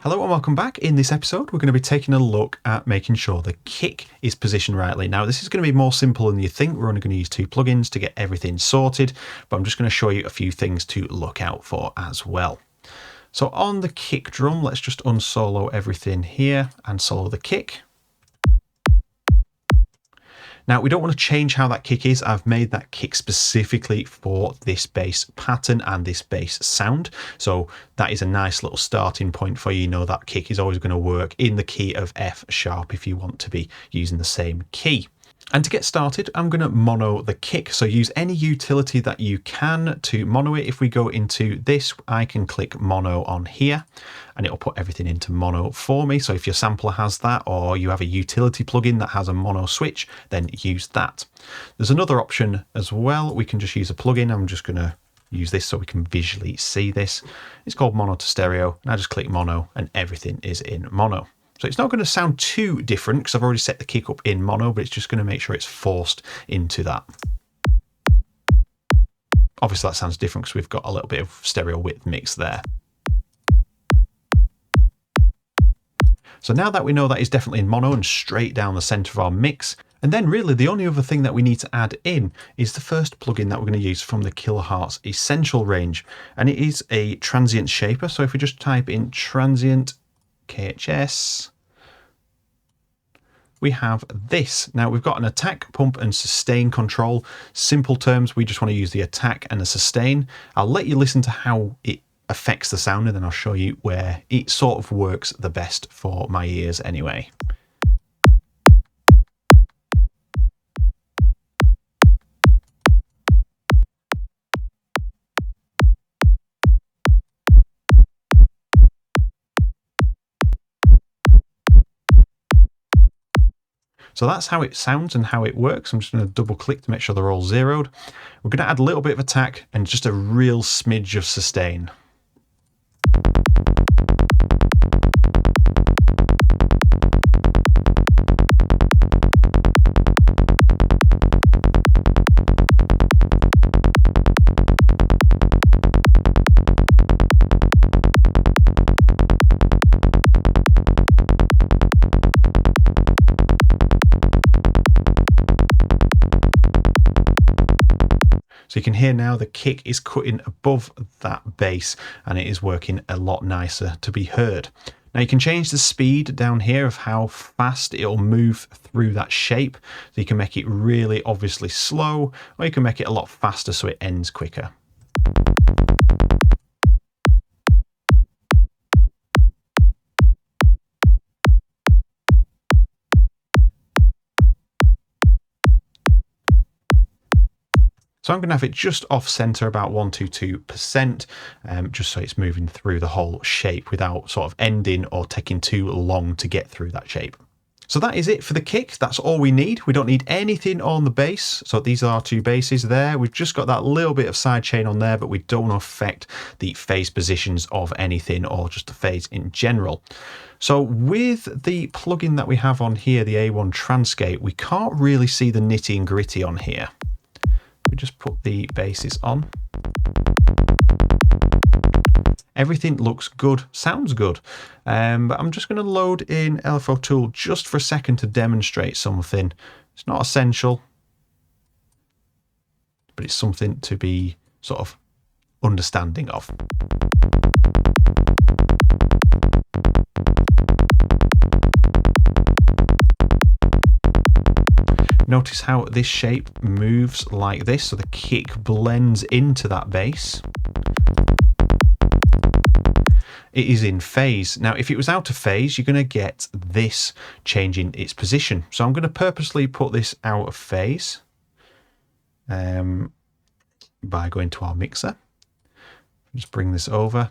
Hello and welcome back. In this episode, we're going to be taking a look at making sure the kick is positioned rightly. Now, this is going to be more simple than you think. We're only going to use 2 plugins to get everything sorted, but I'm just going to show you a few things to look out for as well. So on the kick drum, let's just unsolo everything here and solo the kick. Now, we don't want to change how that kick is. I've made that kick specifically for this bass pattern and this bass sound. So that is a nice little starting point for you. You know that kick is always going to work in the key of F sharp if you want to be using the same key. And to get started, I'm going to mono the kick. So use any utility that you can to mono it. If we go into this, I can click mono on here and it'll put everything into mono for me. So if your sampler has that, or you have a utility plugin that has a mono switch, then use that. There's another option as well. We can just use a plugin. I'm just going to use this so we can visually see this. It's called mono to stereo. And I just click mono and everything is in mono. So it's not going to sound too different because I've already set the kick up in mono, but it's just going to make sure it's forced into that. Obviously that sounds different because we've got a little bit of stereo width mix there. So now that we know that is definitely in mono and straight down the center of our mix, and then really the only other thing that we need to add in is the first plugin that we're going to use from the Kilohertz Essential range, and it is a transient shaper. So if we just type in transient KHS, we have this. Now we've got an attack, pump and sustain control. Simple terms, we just want to use the attack and the sustain. I'll let you listen to how it affects the sound and then I'll show you where it sort of works the best for my ears anyway. So that's how it sounds and how it works. I'm just going to double click to make sure they're all zeroed. We're going to add a little bit of attack and just a real smidge of sustain. So you can hear now the kick is cutting above that bass and it is working a lot nicer to be heard. Now you can change the speed down here of how fast it'll move through that shape. So you can make it really obviously slow, or you can make it a lot faster so it ends quicker. So I'm going to have it just off center, about 122%, just so it's moving through the whole shape without sort of ending or taking too long to get through that shape. So that is it for the kick. That's all we need. We don't need anything on the bass. So these are our 2 basses there. We've just got that little bit of side chain on there, but we don't affect the phase positions of anything or just the phase in general. So with the plugin that we have on here, the A1 Transgate, we can't really see the nitty and gritty on here. We just put the basses on. Everything looks good, sounds good. But I'm just going to load in LFO Tool just for a second to demonstrate something. It's not essential, but it's something to be sort of understanding of. Notice how this shape moves like this, so the kick blends into that bass. It is in phase. Now, if it was out of phase, you're going to get this changing its position. So I'm going to purposely put this out of phase by going to our mixer. Just bring this over.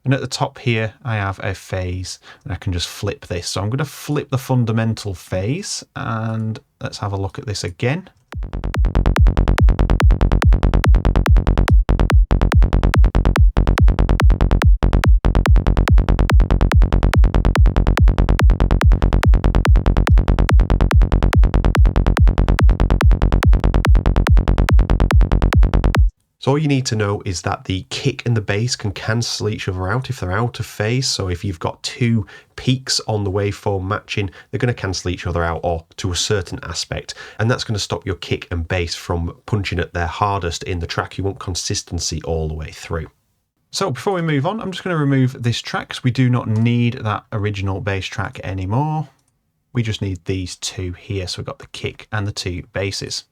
And at the top here, I have a phase and I can just flip this. So I'm going to flip the fundamental phase and let's have a look at this again. So all you need to know is that the kick and the bass can cancel each other out if they're out of phase. So if you've got two peaks on the waveform matching, they're going to cancel each other out, or to a certain aspect. And that's going to stop your kick and bass from punching at their hardest in the track. You want consistency all the way through. So before we move on, I'm just going to remove this track because we do not need that original bass track anymore. We just need these two here. So we've got the kick and the two basses.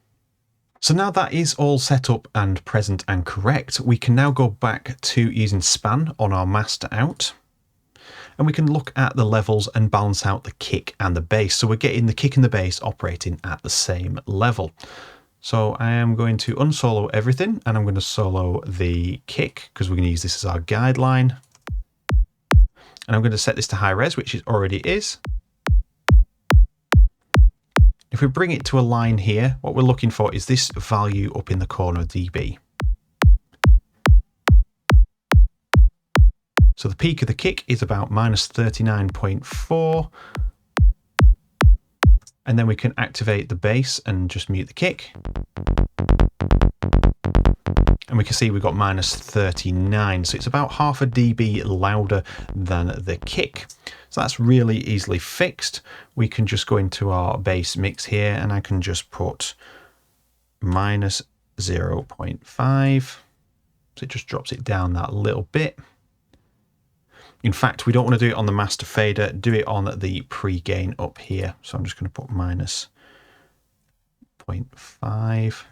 So now that is all set up and present and correct, we can now go back to using span on our master out, and we can look at the levels and balance out the kick and the bass. So we're getting the kick and the bass operating at the same level. So I am going to unsolo everything, and I'm going to solo the kick because we're going to use this as our guideline. And I'm going to set this to high res, which it already is. If we bring it to a line here, what we're looking for is this value up in the corner, dB. So the peak of the kick is about -39.4. And then we can activate the bass and just mute the kick. And we can see we've got -39. So it's about half a dB louder than the kick. So that's really easily fixed. We can just go into our bass mix here, and I can just put -0.5. So it just drops it down that little bit. In fact, we don't want to do it on the master fader, do it on the pre-gain up here. So I'm just going to put -0.5.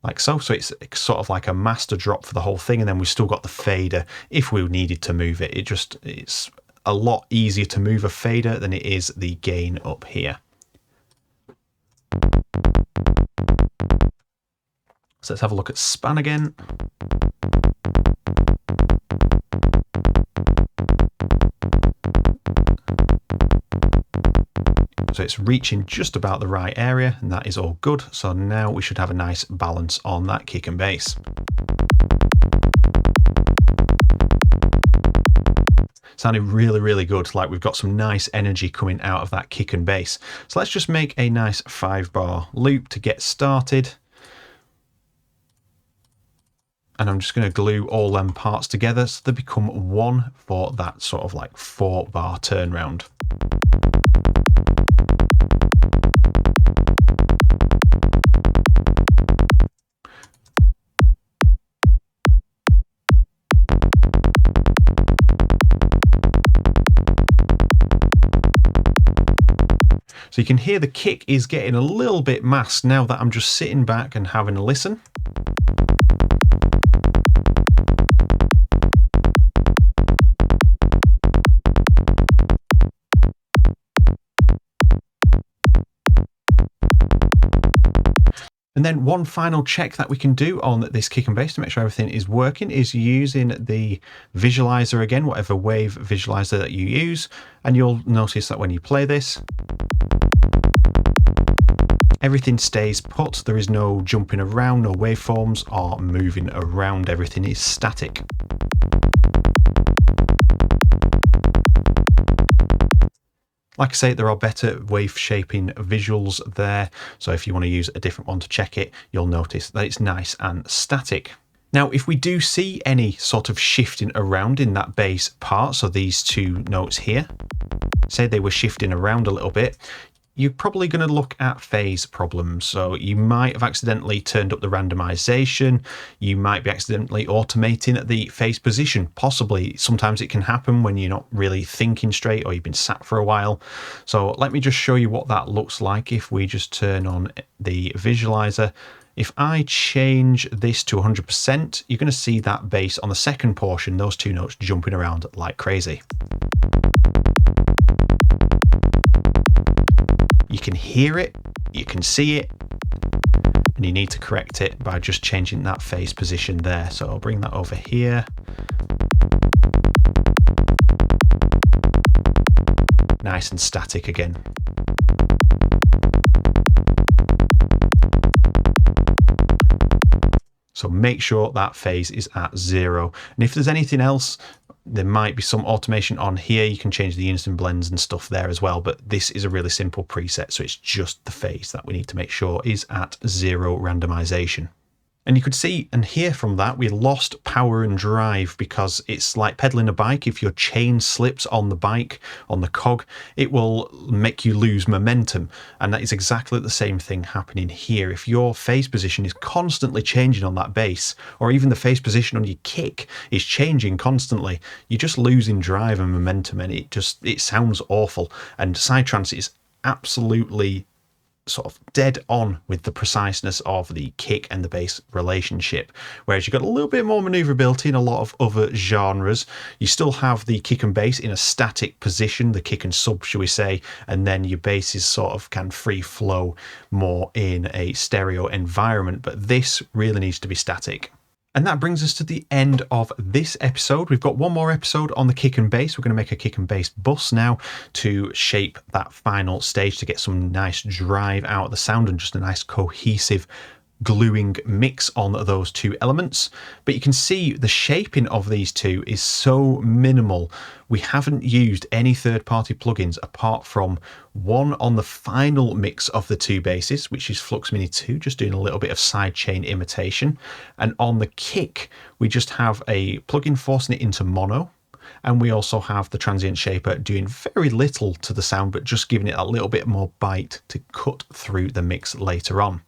Like so. So it's sort of like a master drop for the whole thing, and then we've still got the fader if we needed to move it. It's a lot easier to move a fader than it is the gain up here. So let's have a look at span again. So it's reaching just about the right area, and that is all good. So now we should have a nice balance on that kick and bass. Sounding really, really good. Like we've got some nice energy coming out of that kick and bass. So let's just make a nice 5-bar loop to get started. And I'm just going to glue all them parts together so they become one for that sort of like 4-bar turnaround. So you can hear the kick is getting a little bit masked now that I'm just sitting back and having a listen. And then one final check that we can do on this kick and bass to make sure everything is working is using the visualizer again, whatever wave visualizer that you use. And you'll notice that when you play this, everything stays put. There is no jumping around, no waveforms are moving around. Everything is static. Like I say, there are better wave shaping visuals there. So if you want to use a different one to check it, you'll notice that it's nice and static. Now, if we do see any sort of shifting around in that bass part, so these two notes here, say they were shifting around a little bit, you're probably going to look at phase problems. So you might have accidentally turned up the randomization. You might be accidentally automating the phase position. Possibly, sometimes it can happen when you're not really thinking straight or you've been sat for a while. So let me just show you what that looks like if we just turn on the visualizer. If I change this to 100%, you're going to see that bass on the second portion, those two notes jumping around like crazy. You can hear it, you can see it, and you need to correct it by just changing that phase position there. So I'll bring that over here. Nice and static again. So make sure that phase is at 0. And if there's anything else, there might be some automation on here. You can change the unison blends and stuff there as well, but this is a really simple preset. So it's just the phase that we need to make sure is at 0 randomization. And you could see and hear from that we lost power and drive, because it's like pedaling a bike. If your chain slips on the bike, on the cog, it will make you lose momentum. And that is exactly the same thing happening here. If your phase position is constantly changing on that bass, or even the phase position on your kick is changing constantly, you're just losing drive and momentum, and it sounds awful. And Psy-Trance is absolutely sort of dead on with the preciseness of the kick and the bass relationship. Whereas you've got a little bit more maneuverability in a lot of other genres. You still have the kick and bass in a static position, the kick and sub, shall we say, and then your bass is sort of can free flow more in a stereo environment. But this really needs to be static. And that brings us to the end of this episode. We've got one more episode on the kick and bass. We're going to make a kick and bass bus now to shape that final stage, to get some nice drive out of the sound and just a nice cohesive gluing mix on those two elements. But you can see the shaping of these two is so minimal. We haven't used any third-party plugins apart from one on the final mix of the two basses, which is Flux Mini 2, just doing a little bit of sidechain imitation. And on the kick, we just have a plugin forcing it into mono. And we also have the transient shaper doing very little to the sound, but just giving it a little bit more bite to cut through the mix later on.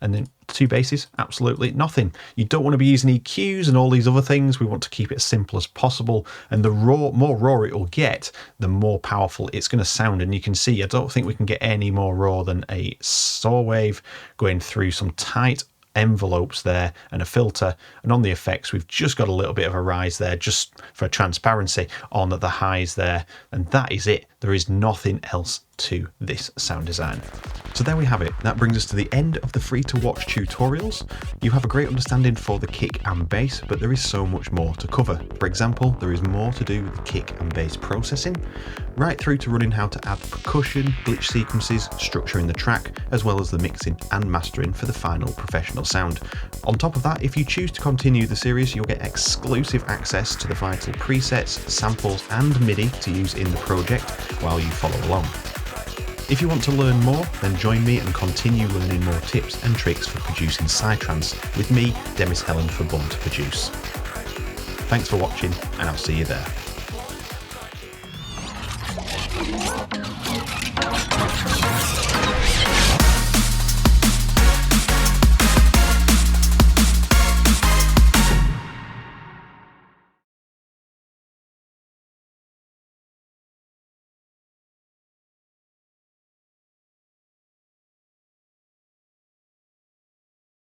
And then two basses, absolutely nothing. You don't want to be using EQs and all these other things. We want to keep it as simple as possible. And the more raw it will get, the more powerful it's going to sound. And you can see, I don't think we can get any more raw than a saw wave going through some tight envelopes there and a filter. And on the effects, we've just got a little bit of a rise there just for transparency on the highs there. And that is it. There is nothing else to this sound design. So there we have it. That brings us to the end of the free to watch tutorials. You have a great understanding for the kick and bass, but there is so much more to cover. For example, there is more to do with the kick and bass processing, right through to running how to add percussion, glitch sequences, structuring the track, as well as the mixing and mastering for the final professional sound. On top of that, if you choose to continue the series, you'll get exclusive access to the vital presets, samples and MIDI to use in the project while you follow along. If you want to learn more, then join me and continue learning more tips and tricks for producing Psy-Trance with me, Demis Helen for Born to Produce. Thanks for watching, and I'll see you there.